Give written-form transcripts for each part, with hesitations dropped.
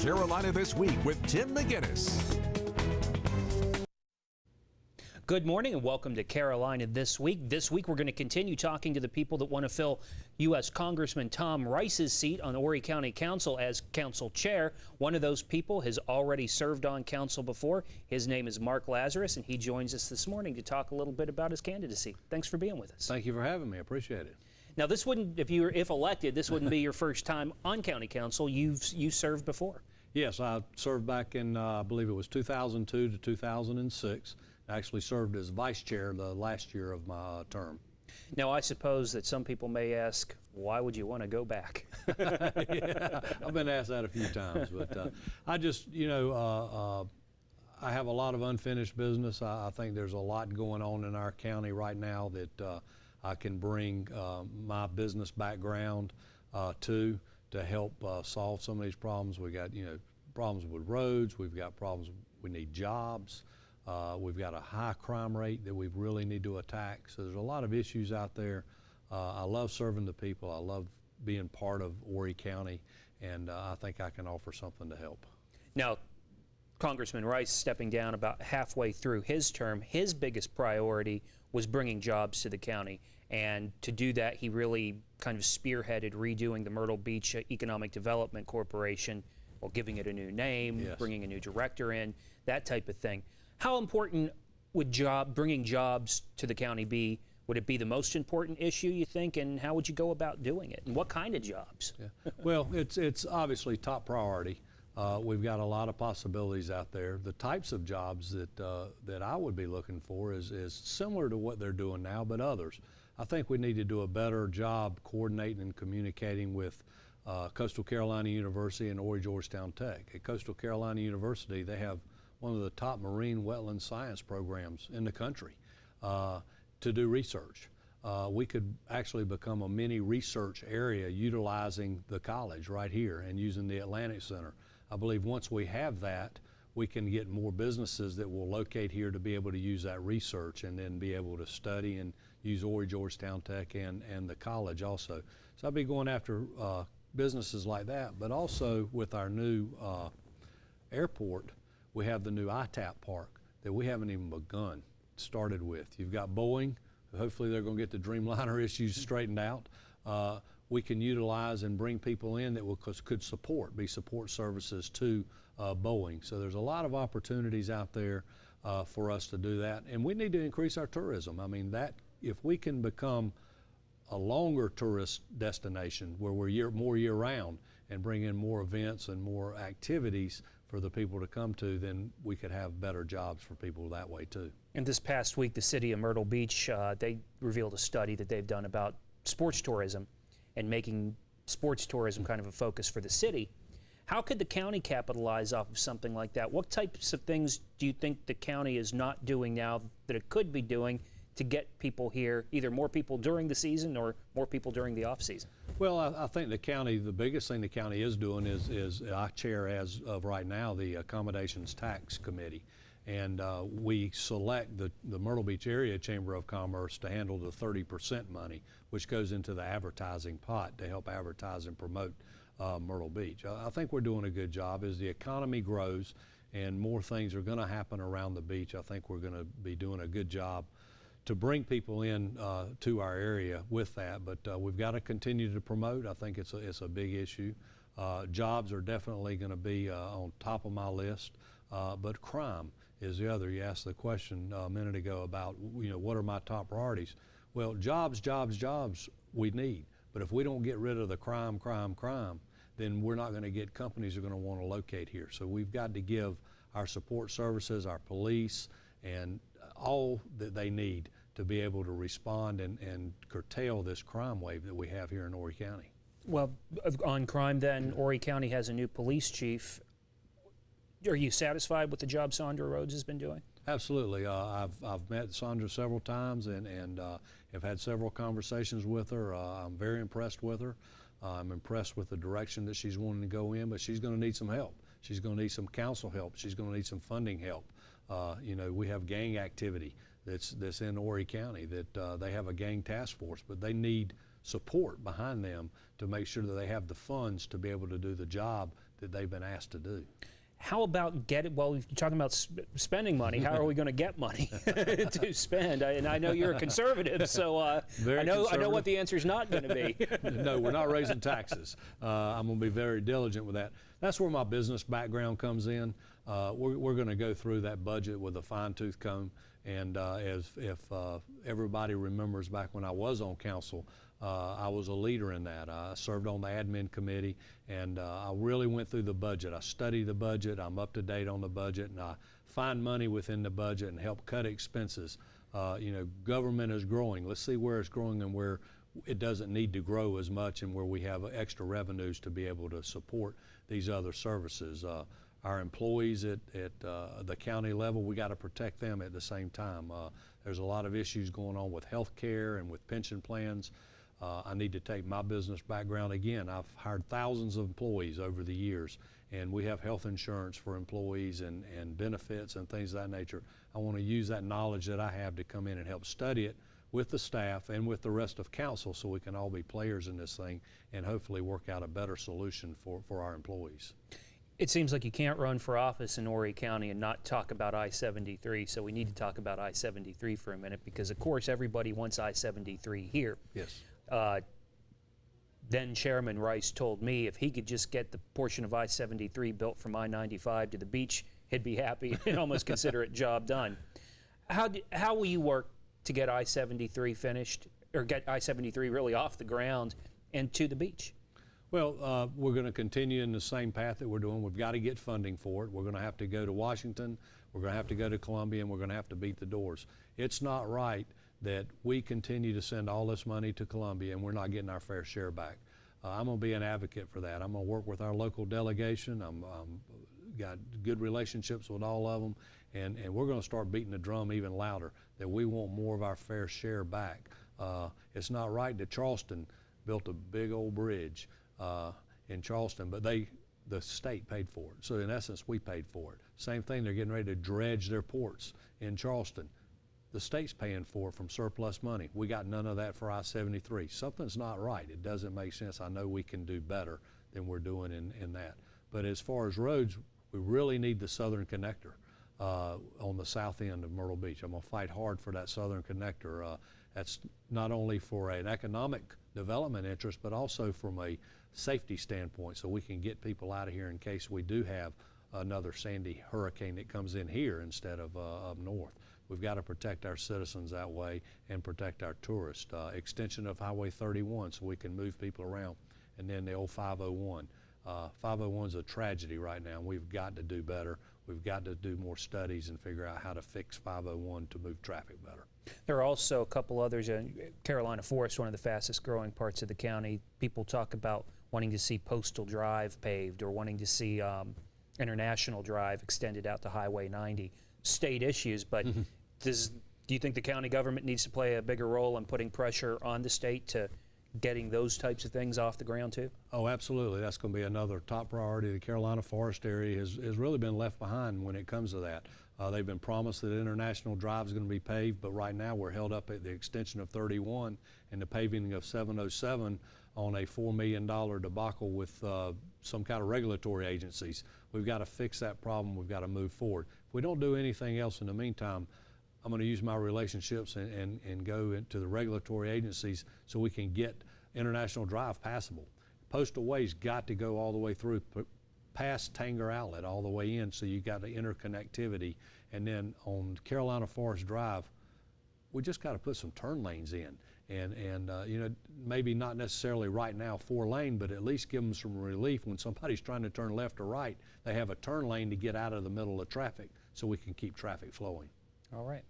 Carolina This Week with Tim McGinnis. Good morning and welcome to Carolina This Week. This week we're going to continue talking to the people that want to fill U.S. Congressman Tom Rice's seat on the Horry County Council as council chair. One of those people has already served on council before. His name is Mark Lazarus, and he joins us this morning to talk a little bit about his candidacy. Thanks for being with us. Thank you for having me. I appreciate it. Now, this wouldn't, if elected, this wouldn't be your first time on county council. You served before. Yes, I served back in, I believe it was 2002 to 2006. I actually served as vice chair the last year of my term. Now, I suppose that some people may ask, why would you want to go back? Yeah, I've been asked that a few times, but I just, I have a lot of unfinished business. I think there's a lot going on in our county right now that I can bring my business background to help solve some of these problems. We got, problems with roads. We've got problems. We need jobs. We've got a high crime rate that we really need to attack. So there's a lot of issues out there. I love serving the people. I love being part of Horry County, and I think I can offer something to help. Now, Congressman Rice stepping down about halfway through his term, his biggest priority was bringing jobs to the county. And to do that, he really kind of spearheaded redoing the Myrtle Beach Economic Development Corporation, well, giving it a new name, yes, bringing a new director in, that type of thing. How important would bringing jobs to the county be? Would it be the most important issue, you think, and how would you go about doing it? And what kind of jobs? Yeah. Well, it's obviously top priority. We've got a lot of possibilities out there. The types of jobs that I would be looking for is similar to what they're doing now, but others. I think we need to do a better job coordinating and communicating with Coastal Carolina University and Horry Georgetown Tech. At Coastal Carolina University, they have one of the top marine wetland science programs in the country to do research. We could actually become a mini research area utilizing the college right here and using the Atlantic Center. I believe once we have that, we can get more businesses that will locate here to be able to use that research and then be able to study and use Horry Georgetown Tech and the college also. So I'll be going after businesses like that, but also with our new airport, we have the new ITAP park that we haven't even started with. You've got Boeing. Hopefully they're going to get the Dreamliner issues straightened out. We can utilize and bring people in that could be support services to Boeing. So there's a lot of opportunities out there for us to do that. And we need to increase our tourism. I mean, if we can become a longer tourist destination where we're more year-round and bring in more events and more activities for the people to come to, then we could have better jobs for people that way too. And this past week, the city of Myrtle Beach, they revealed a study that they've done about sports tourism and making sports tourism kind of a focus for the city. How could the county capitalize off of something like that? What types of things do you think the county is not doing now that it could be doing to get people here, either more people during the season or more people during the off season? Well, I think the biggest thing the county is doing is I chair as of right now the Accommodations Tax Committee. And we select the Myrtle Beach Area Chamber of Commerce to handle the 30% money, which goes into the advertising pot to help advertise and promote Myrtle Beach. I think we're doing a good job. As the economy grows and more things are going to happen around the beach, I think we're going to be doing a good job to bring people in to our area with that. But we've got to continue to promote. I think it's a big issue. Jobs are definitely going to be on top of my list, but crime is the other. You asked the question a minute ago about, what are my top priorities? Well, jobs we need. But if we don't get rid of the crime, then we're not going to get companies that are going to want to locate here. So we've got to give our support services, our police, and all that they need to be able to respond and curtail this crime wave that we have here in Horry County. Well, on crime then, Horry County has a new police chief. Are you satisfied with the job Sandra Rhodes has been doing? Absolutely. I've met Sandra several times and have had several conversations with her. I'm very impressed with her. I'm impressed with the direction that she's wanting to go in, but she's going to need some help. She's going to need some council help. She's going to need some funding help. We have gang activity that's in Horry County that they have a gang task force, but they need support behind them to make sure that they have the funds to be able to do the job that they've been asked to do. How about well, you're talking about spending money. How are we going to get money to spend? And I know you're a conservative, so I know what the answer is not going to be. No, we're not raising taxes. I'm going to be very diligent with that. That's where my business background comes in. We're going to go through that budget with a fine-tooth comb. And if everybody remembers back when I was on council, I was a leader in that. I served on the admin committee, and I really went through the budget. I study the budget. I'm up to date on the budget, and I find money within the budget and help cut expenses. Government is growing. Let's see where it's growing and where it doesn't need to grow as much, and where we have extra revenues to be able to support these other services. Our employees at the county level, we got to protect them at the same time. There's a lot of issues going on with health care and with pension plans. I need to take my business background again. I've hired thousands of employees over the years, and we have health insurance for employees and benefits and things of that nature. I want to use that knowledge that I have to come in and help study it with the staff and with the rest of council, so we can all be players in this thing and hopefully work out a better solution for our employees. It seems like you can't run for office in Horry County and not talk about I-73, so we need to talk about I-73 for a minute, because of course everybody wants I-73 here. Yes. Then Chairman Rice told me if he could just get the portion of I-73 built from I-95 to the beach, he'd be happy and almost consider it job done. How will you work to get I-73 finished, or get I-73 really off the ground and to the beach? Well, we're going to continue in the same path that we're doing. We've got to get funding for it. We're going to have to go to Washington. We're going to have to go to Columbia, and we're going to have to beat the doors. It's not right that we continue to send all this money to Columbia and we're not getting our fair share back. I'm going to be an advocate for that. I'm going to work with our local delegation. I'm got good relationships with all of them, and we're going to start beating the drum even louder that we want more of our fair share back. It's not right that Charleston built a big old bridge in Charleston, but the state paid for it. So in essence, we paid for it. Same thing, they're getting ready to dredge their ports in Charleston. The state's paying for it from surplus money. We got none of that for I-73. Something's not right. It doesn't make sense. I know we can do better than we're doing in that. But as far as roads, we really need the southern connector on the south end of Myrtle Beach. I'm going to fight hard for that southern connector. That's not only for an economic development interest, but also from a safety standpoint, so we can get people out of here in case we do have another Sandy hurricane that comes in here instead of up north. We've got to protect our citizens that way and protect our tourists. Extension of Highway 31 so we can move people around. And then the old 501. 501 is a tragedy right now. We've got to do better. We've got to do more studies and figure out how to fix 501 to move traffic better. There are also a couple others. Carolina Forest, one of the fastest growing parts of the county. People talk about wanting to see Postal Drive paved or wanting to see International Drive extended out to Highway 90. State issues, but do you think the county government needs to play a bigger role in putting pressure on the state to getting those types of things off the ground too? Oh, absolutely. That's going to be another top priority. The Carolina Forest area has really been left behind when it comes to that. They've been promised that International Drive is going to be paved, but right now we're held up at the extension of 31 and the paving of 707 on a $4 million debacle with some kind of regulatory agencies. We've got to fix that problem. We've got to move forward. If we don't do anything else in the meantime, I'm going to use my relationships and go into the regulatory agencies so we can get International Drive passable. Postal Way's got to go all the way through past Tanger Outlet all the way in, so you got the interconnectivity. And then on Carolina Forest Drive, we just got to put some turn lanes in. And you know, maybe not necessarily right now 4-lane, but at least give them some relief when somebody's trying to turn left or right. They have a turn lane to get out of the middle of traffic so we can keep traffic flowing. All right.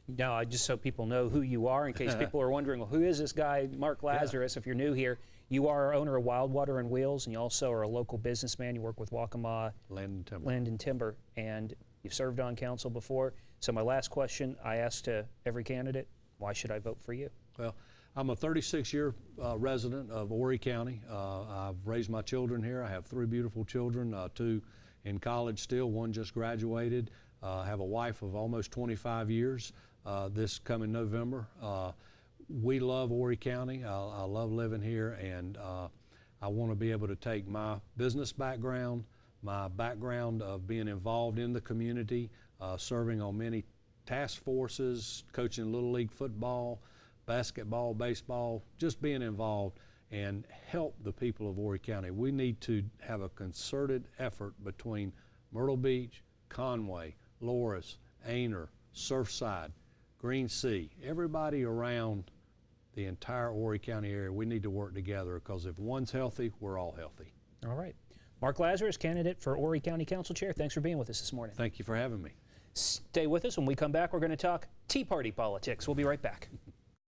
Now, just so people know who you are, in case people are wondering, well, who is this guy, Mark Lazarus? If you're new here, you are owner of Wildwater and Wheels, and you also are a local businessman. You work with Waccamaw Land and Timber, and you've served on council before. So my last question I ask to every candidate, why should I vote for you? Well, I'm a 36-year resident of Horry County. I've raised my children here. I have 3 beautiful children, 2 in college still, 1 just graduated. I have a wife of almost 25 years this coming November. We love Horry County. I love living here, and I want to be able to take my business background, my background of being involved in the community, serving on many task forces, coaching Little League football, basketball, baseball, just being involved and help the people of Horry County. We need to have a concerted effort between Myrtle Beach, Conway, Loris, Aner, Surfside, Green Sea, everybody around the entire Horry County area. We need to work together because if one's healthy, we're all healthy. All right. Mark Lazarus, candidate for Horry County Council Chair. Thanks for being with us this morning. Thank you for having me. Stay with us. When we come back, we're going to talk Tea Party politics. We'll be right back.